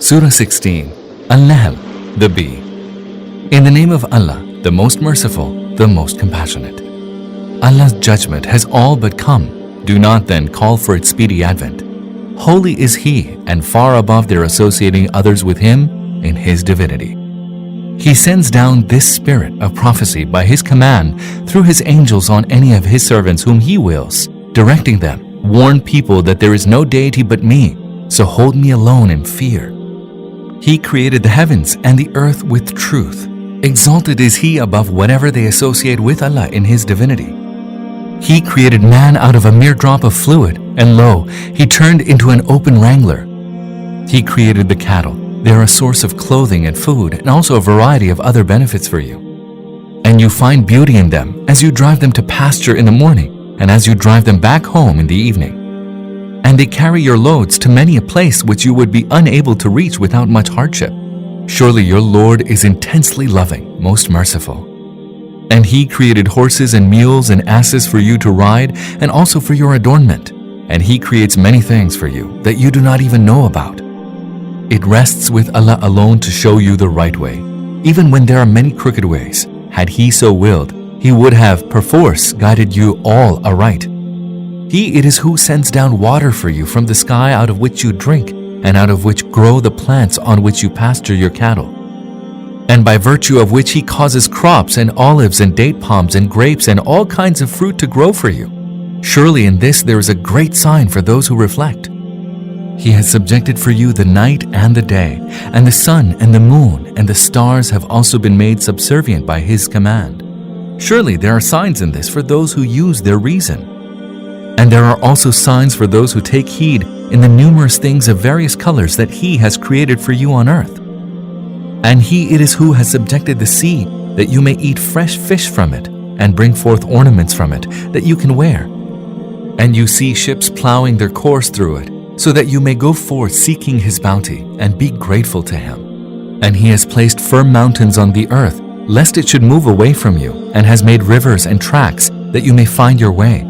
Surah 16, Al-Nahl, the bee. In the name of Allah, the most merciful, the most compassionate. Allah's judgment has all but come. Do not then call for its speedy advent. Holy is He, and far above their associating others with Him in His divinity. He sends down this spirit of prophecy by His command through His angels on any of His servants whom He wills, directing them, warn people that there is no deity but me, so hold me alone in fear. He created the heavens and the earth with truth. Exalted is He above whatever they associate with Allah in His divinity. He created man out of a mere drop of fluid, and lo, He turned into an open wrangler. He created the cattle. They are a source of clothing and food, and also a variety of other benefits for you. And you find beauty in them as you drive them to pasture in the morning, and as you drive them back home in the evening. And they carry your loads to many a place which you would be unable to reach without much hardship. Surely your Lord is intensely loving, most merciful. And He created horses and mules and asses for you to ride, and also for your adornment. And He creates many things for you that you do not even know about. It rests with Allah alone to show you the right way, even when there are many crooked ways. Had He so willed, He would have perforce guided you all aright. He it is who sends down water for you from the sky, out of which you drink, and out of which grow the plants on which you pasture your cattle, and by virtue of which He causes crops and olives and date palms and grapes and all kinds of fruit to grow for you. Surely in this there is a great sign for those who reflect. He has subjected for you the night and the day, and the sun and the moon and the stars have also been made subservient by His command. Surely there are signs in this for those who use their reason. And there are also signs for those who take heed in the numerous things of various colors that He has created for you on earth. And He it is who has subjected the sea, that you may eat fresh fish from it, and bring forth ornaments from it that you can wear. And you see ships plowing their course through it, so that you may go forth seeking His bounty, and be grateful to Him. And He has placed firm mountains on the earth, lest it should move away from you, and has made rivers and tracks, that you may find your way.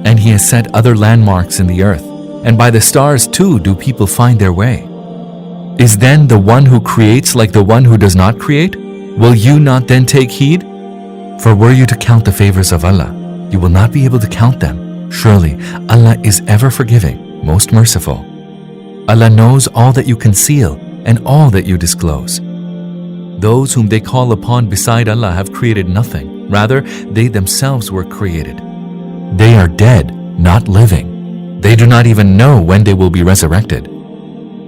And He has set other landmarks in the earth, and by the stars too do people find their way. Is then the one who creates like the one who does not create? Will you not then take heed? For were you to count the favors of Allah, you will not be able to count them. Surely Allah is ever forgiving, most merciful. Allah knows all that you conceal and all that you disclose. Those whom they call upon beside Allah have created nothing. Rather, they themselves were created. They are dead, not living. They do not even know when they will be resurrected.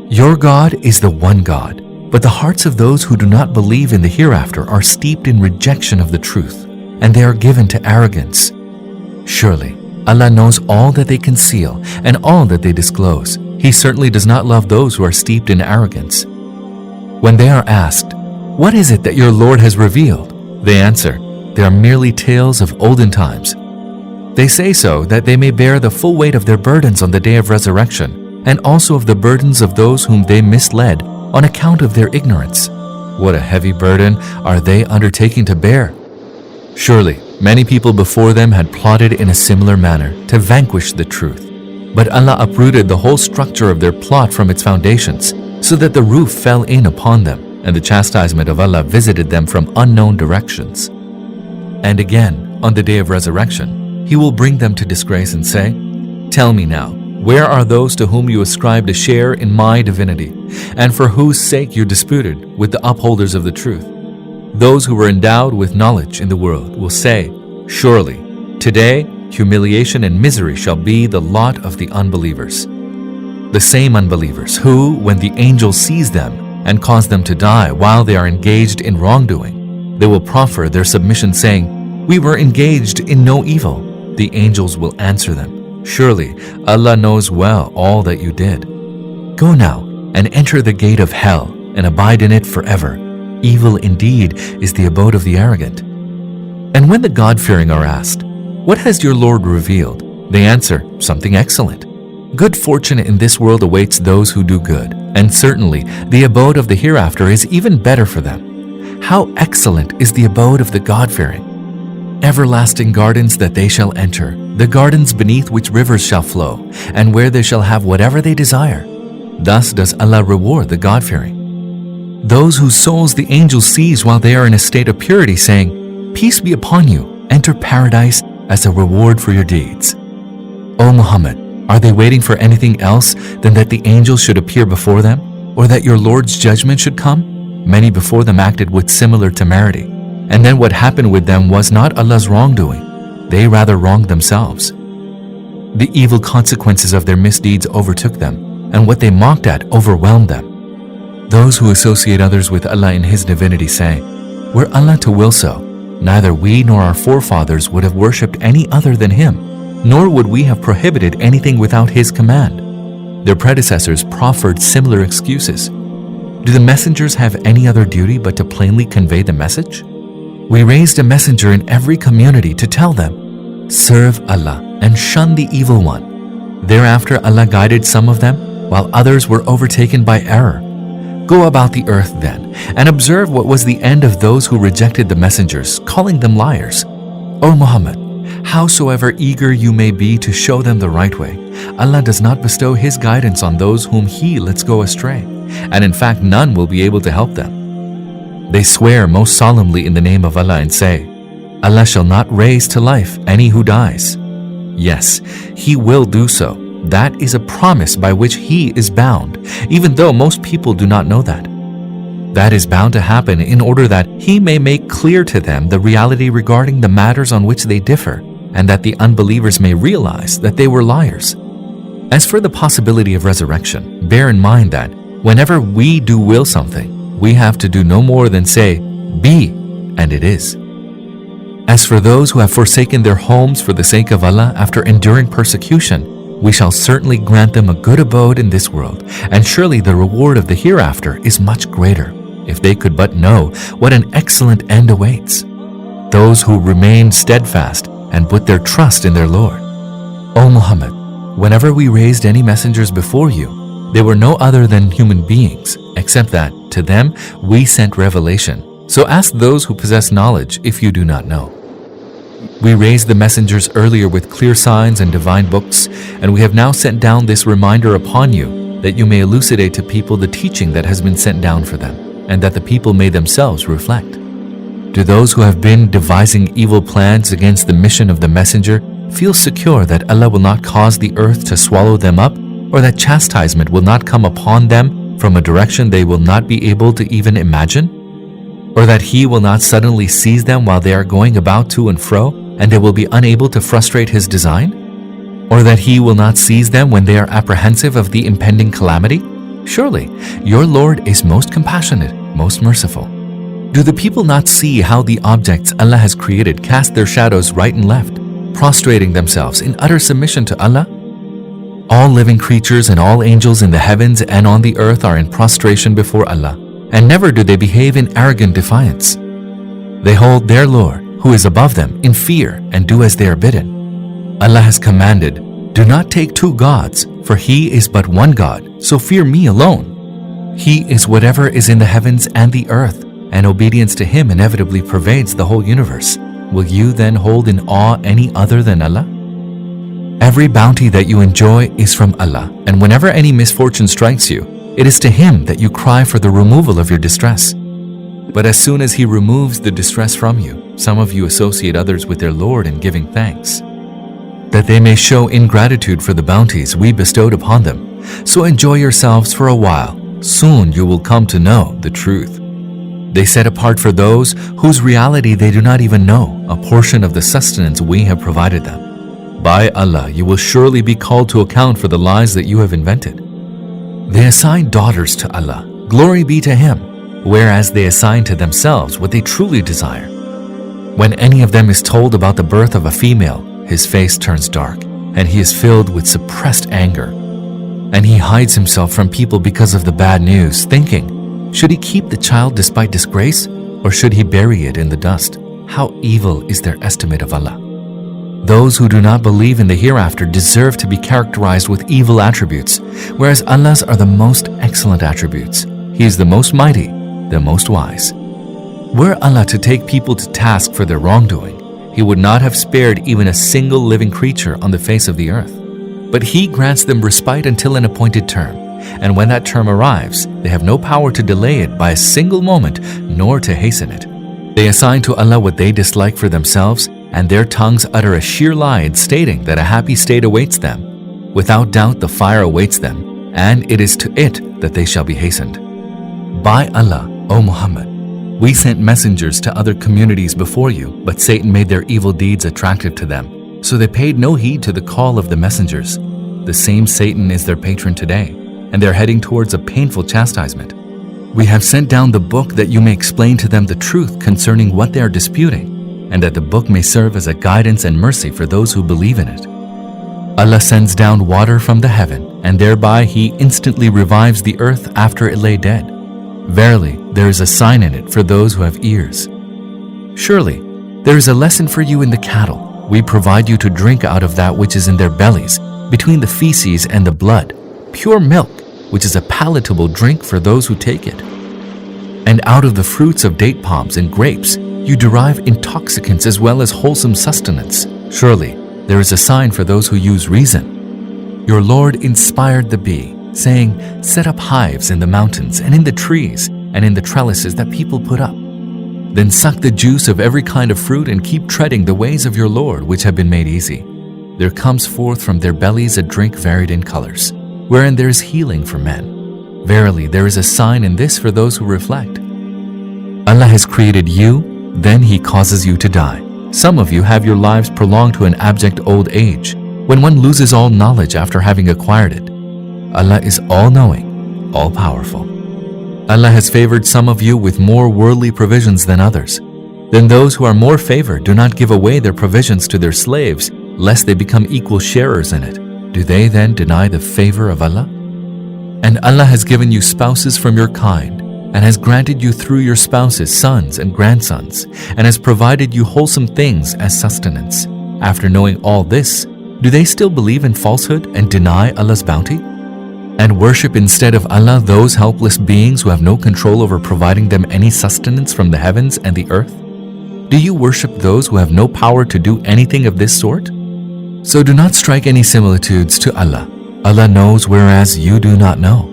Your God is the one God, but the hearts of those who do not believe in the hereafter are steeped in rejection of the truth, and they are given to arrogance. Surely, Allah knows all that they conceal and all that they disclose. He certainly does not love those who are steeped in arrogance. When they are asked, "What is it that your Lord has revealed?" they answer, "They are merely tales of olden times." They say so that they may bear the full weight of their burdens on the day of resurrection, and also of the burdens of those whom they misled on account of their ignorance. What a heavy burden are they undertaking to bear! Surely, many people before them had plotted in a similar manner to vanquish the truth. But Allah uprooted the whole structure of their plot from its foundations, so that the roof fell in upon them, and the chastisement of Allah visited them from unknown directions. And again, on the day of resurrection, He will bring them to disgrace and say, "Tell me now, where are those to whom you ascribed a share in my divinity, and for whose sake you disputed with the upholders of the truth?" Those who were endowed with knowledge in the world will say, "Surely, today humiliation and misery shall be the lot of the unbelievers." The same unbelievers who, when the angel sees them and cause them to die while they are engaged in wrongdoing, they will proffer their submission saying, "We were engaged in no evil." The angels will answer them, "Surely Allah knows well all that you did. Go now and enter the gate of hell and abide in it forever. Evil indeed is the abode of the arrogant." And when the God-fearing are asked, "What has your Lord revealed?" they answer, "Something excellent. Good fortune in this world awaits those who do good, and certainly the abode of the hereafter is even better for them. How excellent is the abode of the God-fearing! Everlasting gardens that they shall enter, the gardens beneath which rivers shall flow, and where they shall have whatever they desire. Thus does Allah reward the God-fearing. Those whose souls the angel sees while they are in a state of purity, saying, "Peace be upon you, enter paradise as a reward for your deeds." O Muhammad, are they waiting for anything else than that the angels should appear before them, or that your Lord's judgment should come? Many before them acted with similar temerity, and then what happened with them was not Allah's wrongdoing. They rather wronged themselves. The evil consequences of their misdeeds overtook them, and what they mocked at overwhelmed them. Those who associate others with Allah in His divinity say, "Were Allah to will so, neither we nor our forefathers would have worshipped any other than Him, nor would we have prohibited anything without His command." Their predecessors proffered similar excuses. Do the messengers have any other duty but to plainly convey the message? We raised a messenger in every community to tell them, "Serve Allah and shun the evil one." Thereafter Allah guided some of them, while others were overtaken by error. Go about the earth then, and observe what was the end of those who rejected the messengers, calling them liars. O Muhammad, howsoever eager you may be to show them the right way, Allah does not bestow His guidance on those whom He lets go astray, and in fact none will be able to help them. They swear most solemnly in the name of Allah and say, "Allah shall not raise to life any who dies." Yes, He will do so. That is a promise by which He is bound, even though most people do not know that. That is bound to happen in order that He may make clear to them the reality regarding the matters on which they differ, and that the unbelievers may realize that they were liars. As for the possibility of resurrection, bear in mind that whenever we do will something, we have to do no more than say, "Be," and it is. As for those who have forsaken their homes for the sake of Allah after enduring persecution, we shall certainly grant them a good abode in this world, and surely the reward of the hereafter is much greater, if they could but know what an excellent end awaits. Those who remain steadfast and put their trust in their Lord. O Muhammad, whenever we raised any messengers before you, they were no other than human beings, except that to them we sent revelation. So ask those who possess knowledge if you do not know. We raised the messengers earlier with clear signs and divine books, and we have now sent down this reminder upon you, that you may elucidate to people the teaching that has been sent down for them, and that the people may themselves reflect. Do those who have been devising evil plans against the mission of the messenger feel secure that Allah will not cause the earth to swallow them up, or that chastisement will not come upon them from a direction they will not be able to even imagine? Or that He will not suddenly seize them while they are going about to and fro, and they will be unable to frustrate His design? Or that He will not seize them when they are apprehensive of the impending calamity? Surely, your Lord is most compassionate, most merciful. Do the people not see how the objects Allah has created cast their shadows right and left, prostrating themselves in utter submission to Allah? All living creatures and all angels in the heavens and on the earth are in prostration before Allah, and never do they behave in arrogant defiance. They hold their Lord, who is above them, in fear and do as they are bidden. Allah has commanded, "Do not take two gods, for He is but one God, so fear me alone." He is whatever is in the heavens and the earth, and obedience to Him inevitably pervades the whole universe. Will you then hold in awe any other than Allah? Every bounty that you enjoy is from Allah, and whenever any misfortune strikes you, it is to Him that you cry for the removal of your distress. But as soon as He removes the distress from you, some of you associate others with their Lord in giving thanks, that they may show ingratitude for the bounties we bestowed upon them. So enjoy yourselves for a while. Soon you will come to know the truth. They set apart for those whose reality they do not even know a portion of the sustenance we have provided them. By Allah, you will surely be called to account for the lies that you have invented. They assign daughters to Allah, glory be to Him, whereas they assign to themselves what they truly desire. When any of them is told about the birth of a female, his face turns dark, and he is filled with suppressed anger. And he hides himself from people because of the bad news, thinking, should he keep the child despite disgrace, or should he bury it in the dust? How evil is their estimate of Allah. Those who do not believe in the hereafter deserve to be characterized with evil attributes, whereas Allah's are the most excellent attributes. He is the most mighty, the most wise. Were Allah to take people to task for their wrongdoing, He would not have spared even a single living creature on the face of the earth. But He grants them respite until an appointed term, and when that term arrives, they have no power to delay it by a single moment, nor to hasten it. They assign to Allah what they dislike for themselves, and their tongues utter a sheer lie in stating that a happy state awaits them. Without doubt, the fire awaits them, and it is to it that they shall be hastened. By Allah, O Muhammad, we sent messengers to other communities before you, but Satan made their evil deeds attractive to them, so they paid no heed to the call of the messengers. The same Satan is their patron today, and they're heading towards a painful chastisement. We have sent down the book that you may explain to them the truth concerning what they are disputing, and that the book may serve as a guidance and mercy for those who believe in it. Allah sends down water from the heaven, and thereby He instantly revives the earth after it lay dead. Verily, there is a sign in it for those who have ears. Surely, there is a lesson for you in the cattle. We provide you to drink out of that which is in their bellies, between the feces and the blood, pure milk, which is a palatable drink for those who take it. And out of the fruits of date palms and grapes, you derive intoxicants as well as wholesome sustenance. Surely, there is a sign for those who use reason. Your Lord inspired the bee, saying, set up hives in the mountains and in the trees and in the trellises that people put up. Then suck the juice of every kind of fruit and keep treading the ways of your Lord which have been made easy. There comes forth from their bellies a drink varied in colors, wherein there is healing for men. Verily, there is a sign in this for those who reflect. Allah has created you, then He causes you to die. Some of you have your lives prolonged to an abject old age, when one loses all knowledge after having acquired it. Allah is all-knowing, all-powerful. Allah has favored some of you with more worldly provisions than others. Then those who are more favored do not give away their provisions to their slaves, lest they become equal sharers in it. Do they then deny the favor of Allah? And Allah has given you spouses from your kind, and has granted you through your spouses sons and grandsons, and has provided you wholesome things as sustenance. After knowing all this, do they still believe in falsehood and deny Allah's bounty? And worship instead of Allah those helpless beings who have no control over providing them any sustenance from the heavens and the earth? Do you worship those who have no power to do anything of this sort? So do not strike any similitudes to Allah. Allah knows whereas you do not know.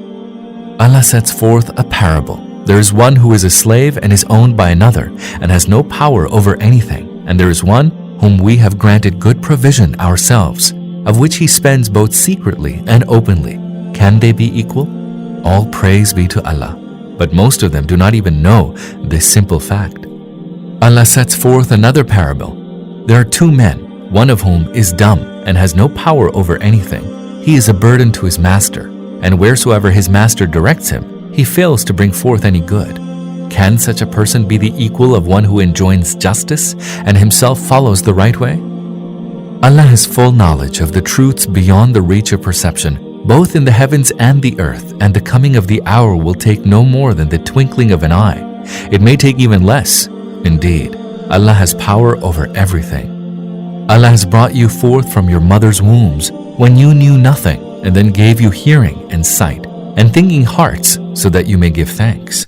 Allah sets forth a parable. There is one who is a slave and is owned by another and has no power over anything. And there is one whom we have granted good provision ourselves, of which he spends both secretly and openly. Can they be equal? All praise be to Allah. But most of them do not even know this simple fact. Allah sets forth another parable. There are two men, one of whom is dumb and has no power over anything. He is a burden to his master, and wheresoever his master directs him, he fails to bring forth any good. Can such a person be the equal of one who enjoins justice and himself follows the right way? Allah has full knowledge of the truths beyond the reach of perception, both in the heavens and the earth, and the coming of the hour will take no more than the twinkling of an eye. It may take even less. Indeed, Allah has power over everything. Allah has brought you forth from your mother's wombs when you knew nothing, and then gave you hearing and sight and thinking hearts so that you may give thanks.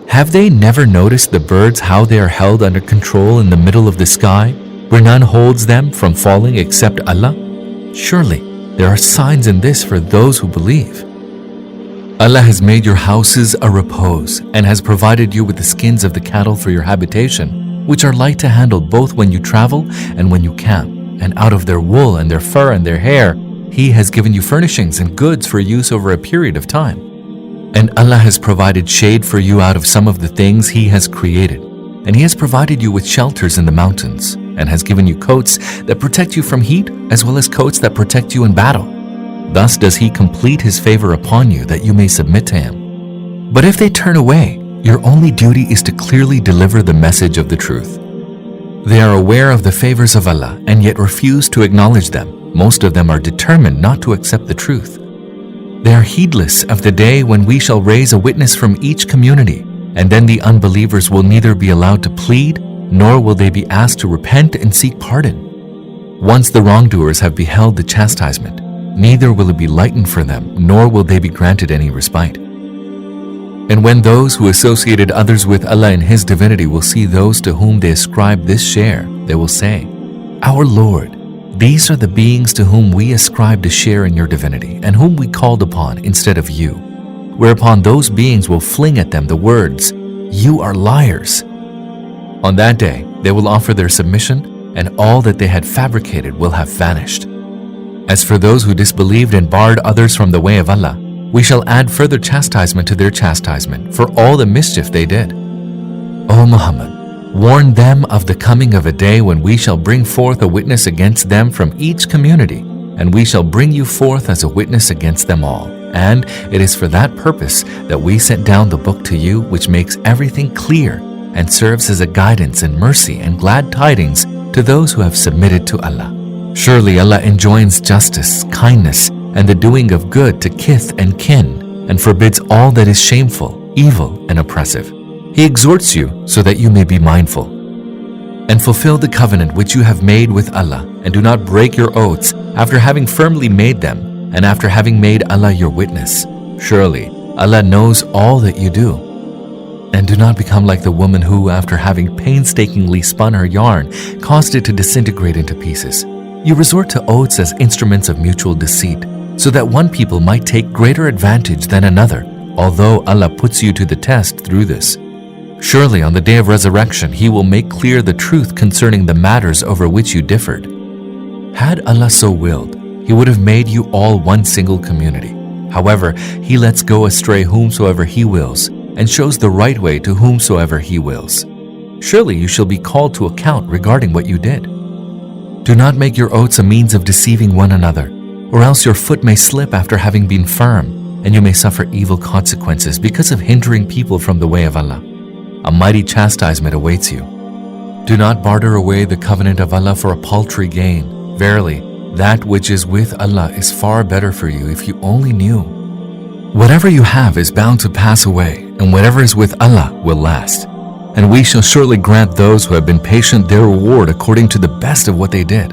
Have they never noticed the birds how they are held under control in the middle of the sky, where none holds them from falling except Allah? Surely there are signs in this for those who believe. Allah has made your houses a repose and has provided you with the skins of the cattle for your habitation, which are light to handle both when you travel and when you camp. And out of their wool and their fur and their hair, He has given you furnishings and goods for use over a period of time. And Allah has provided shade for you out of some of the things He has created. And He has provided you with shelters in the mountains, and has given you coats that protect you from heat, as well as coats that protect you in battle. Thus does He complete His favor upon you that you may submit to Him. But if they turn away, your only duty is to clearly deliver the message of the truth. They are aware of the favors of Allah and yet refuse to acknowledge them. Most of them are determined not to accept the truth. They are heedless of the day when we shall raise a witness from each community, and then the unbelievers will neither be allowed to plead, nor will they be asked to repent and seek pardon. Once the wrongdoers have beheld the chastisement, neither will it be lightened for them, nor will they be granted any respite. And when those who associated others with Allah in His divinity will see those to whom they ascribe this share, they will say, Our Lord, These are the beings to whom we ascribed a share in your divinity and whom we called upon instead of you. Whereupon those beings will fling at them the words, "You are liars." On that day, they will offer their submission, and all that they had fabricated will have vanished. As for those who disbelieved and barred others from the way of Allah, we shall add further chastisement to their chastisement for all the mischief they did. O Muhammad, warn them of the coming of a day when we shall bring forth a witness against them from each community, and we shall bring you forth as a witness against them all. And it is for that purpose that we sent down the book to you, which makes everything clear and serves as a guidance and mercy and glad tidings to those who have submitted to Allah. Surely Allah enjoins justice, kindness, and the doing of good to kith and kin, and forbids all that is shameful, evil, and oppressive. He exhorts you so that you may be mindful. And fulfill the covenant which you have made with Allah, and do not break your oaths after having firmly made them, and after having made Allah your witness. Surely Allah knows all that you do. And do not become like the woman who, after having painstakingly spun her yarn, caused it to disintegrate into pieces. You resort to oaths as instruments of mutual deceit, so that one people might take greater advantage than another, although Allah puts you to the test through this. Surely on the day of resurrection, He will make clear the truth concerning the matters over which you differed. Had Allah so willed, He would have made you all one single community. However, He lets go astray whomsoever He wills, and shows the right way to whomsoever He wills. Surely you shall be called to account regarding what you did. Do not make your oaths a means of deceiving one another, or else your foot may slip after having been firm, and you may suffer evil consequences because of hindering people from the way of Allah. A mighty chastisement awaits you. Do not barter away the covenant of Allah for a paltry gain. Verily, that which is with Allah is far better for you if you only knew. Whatever you have is bound to pass away, and whatever is with Allah will last. And we shall surely grant those who have been patient their reward according to the best of what they did.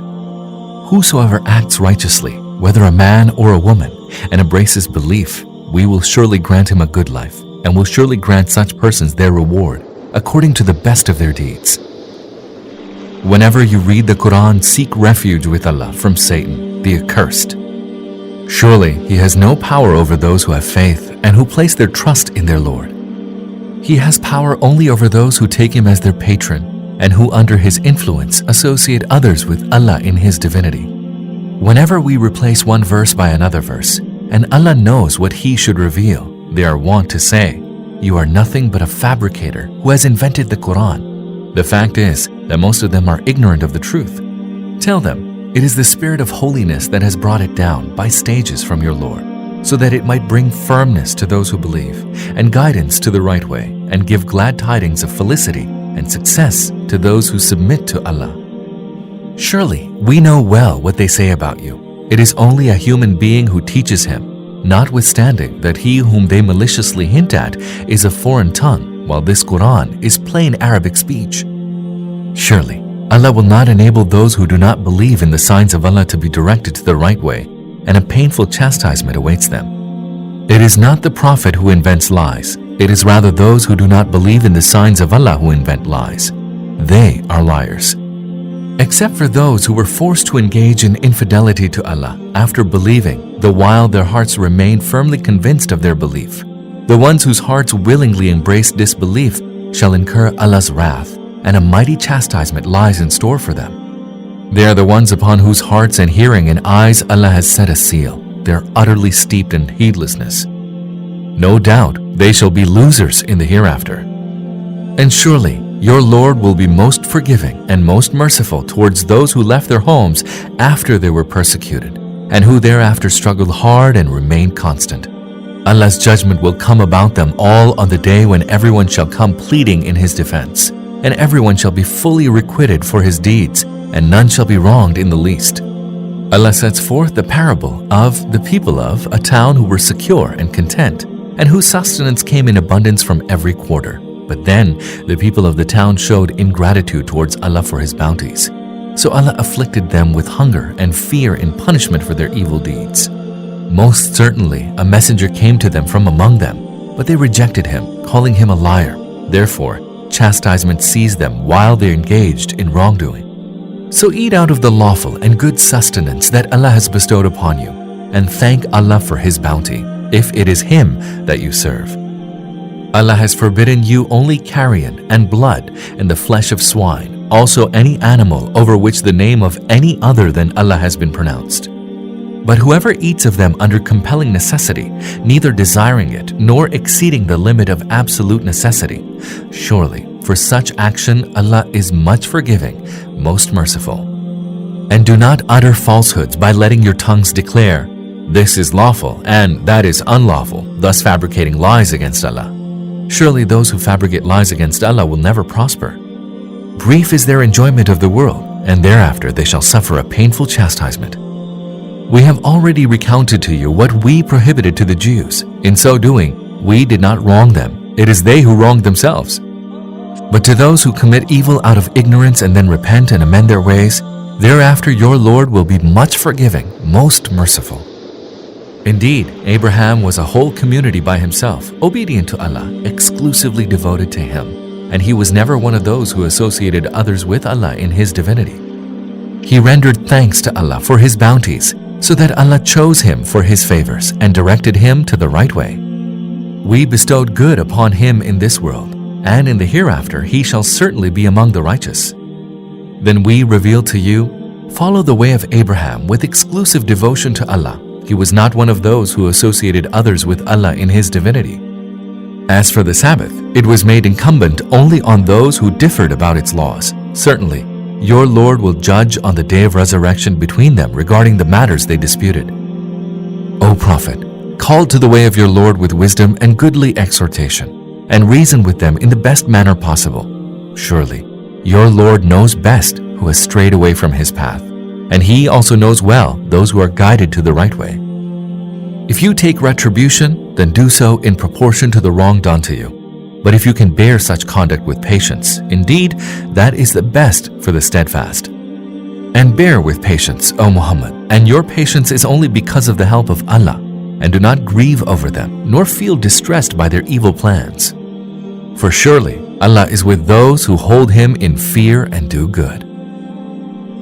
Whosoever acts righteously, whether a man or a woman, and embraces belief, we will surely grant him a good life, and will surely grant such persons their reward according to the best of their deeds. Whenever you read the Qur'an, seek refuge with Allah from Satan, the accursed. Surely He has no power over those who have faith and who place their trust in their Lord. He has power only over those who take Him as their patron and who under His influence associate others with Allah in His divinity. Whenever we replace one verse by another verse, and Allah knows what He should reveal, they are wont to say, "You are nothing but a fabricator who has invented the Qur'an." The fact is that most of them are ignorant of the truth. Tell them, it is the Spirit of holiness that has brought it down by stages from your Lord, so that it might bring firmness to those who believe, and guidance to the right way, and give glad tidings of felicity and success to those who submit to Allah. Surely we know well what they say about you. It is only a human being who teaches him, notwithstanding that he whom they maliciously hint at is a foreign tongue, while this Qur'an is plain Arabic speech. Surely Allah will not enable those who do not believe in the signs of Allah to be directed to the right way, and a painful chastisement awaits them. It is not the Prophet who invents lies, it is rather those who do not believe in the signs of Allah who invent lies. They are liars. Except for those who were forced to engage in infidelity to Allah after believing, the while their hearts remain firmly convinced of their belief. The ones whose hearts willingly embrace disbelief shall incur Allah's wrath, and a mighty chastisement lies in store for them. They are the ones upon whose hearts and hearing and eyes Allah has set a seal. They are utterly steeped in heedlessness. No doubt they shall be losers in the hereafter. And surely your Lord will be most forgiving and most merciful towards those who left their homes after they were persecuted, and who thereafter struggled hard and remained constant. Allah's judgment will come about them all on the day when everyone shall come pleading in His defense, and everyone shall be fully requited for his deeds, and none shall be wronged in the least. Allah sets forth the parable of the people of a town who were secure and content, and whose sustenance came in abundance from every quarter. But then the people of the town showed ingratitude towards Allah for His bounties. So Allah afflicted them with hunger and fear in punishment for their evil deeds. Most certainly a messenger came to them from among them, but they rejected him, calling him a liar. Therefore, chastisement seized them while they engaged in wrongdoing. So eat out of the lawful and good sustenance that Allah has bestowed upon you, and thank Allah for His bounty, if it is Him that you serve. Allah has forbidden you only carrion and blood and the flesh of swine, also any animal over which the name of any other than Allah has been pronounced. But whoever eats of them under compelling necessity, neither desiring it nor exceeding the limit of absolute necessity, surely for such action Allah is much forgiving, most merciful. And do not utter falsehoods by letting your tongues declare, "This is lawful and that is unlawful," thus fabricating lies against Allah. Surely those who fabricate lies against Allah will never prosper. Brief is their enjoyment of the world, and thereafter they shall suffer a painful chastisement. We have already recounted to you what we prohibited to the Jews. In so doing, we did not wrong them. It is they who wronged themselves. But to those who commit evil out of ignorance and then repent and amend their ways, thereafter your Lord will be much forgiving, most merciful. Indeed, Abraham was a whole community by himself, obedient to Allah, exclusively devoted to Him, and he was never one of those who associated others with Allah in His divinity. He rendered thanks to Allah for His bounties, so that Allah chose him for His favors and directed him to the right way. We bestowed good upon him in this world, and in the hereafter he shall certainly be among the righteous. Then we revealed to you, follow the way of Abraham with exclusive devotion to Allah. He was not one of those who associated others with Allah in His divinity. As for the Sabbath, it was made incumbent only on those who differed about its laws. Certainly, your Lord will judge on the day of resurrection between them regarding the matters they disputed. O Prophet, call to the way of your Lord with wisdom and goodly exhortation, and reason with them in the best manner possible. Surely, your Lord knows best who has strayed away from His path, and He also knows well those who are guided to the right way. If you take retribution, then do so in proportion to the wrong done to you. But if you can bear such conduct with patience, indeed, that is the best for the steadfast. And bear with patience, O Muhammad, and your patience is only because of the help of Allah, and do not grieve over them, nor feel distressed by their evil plans. For surely Allah is with those who hold Him in fear and do good.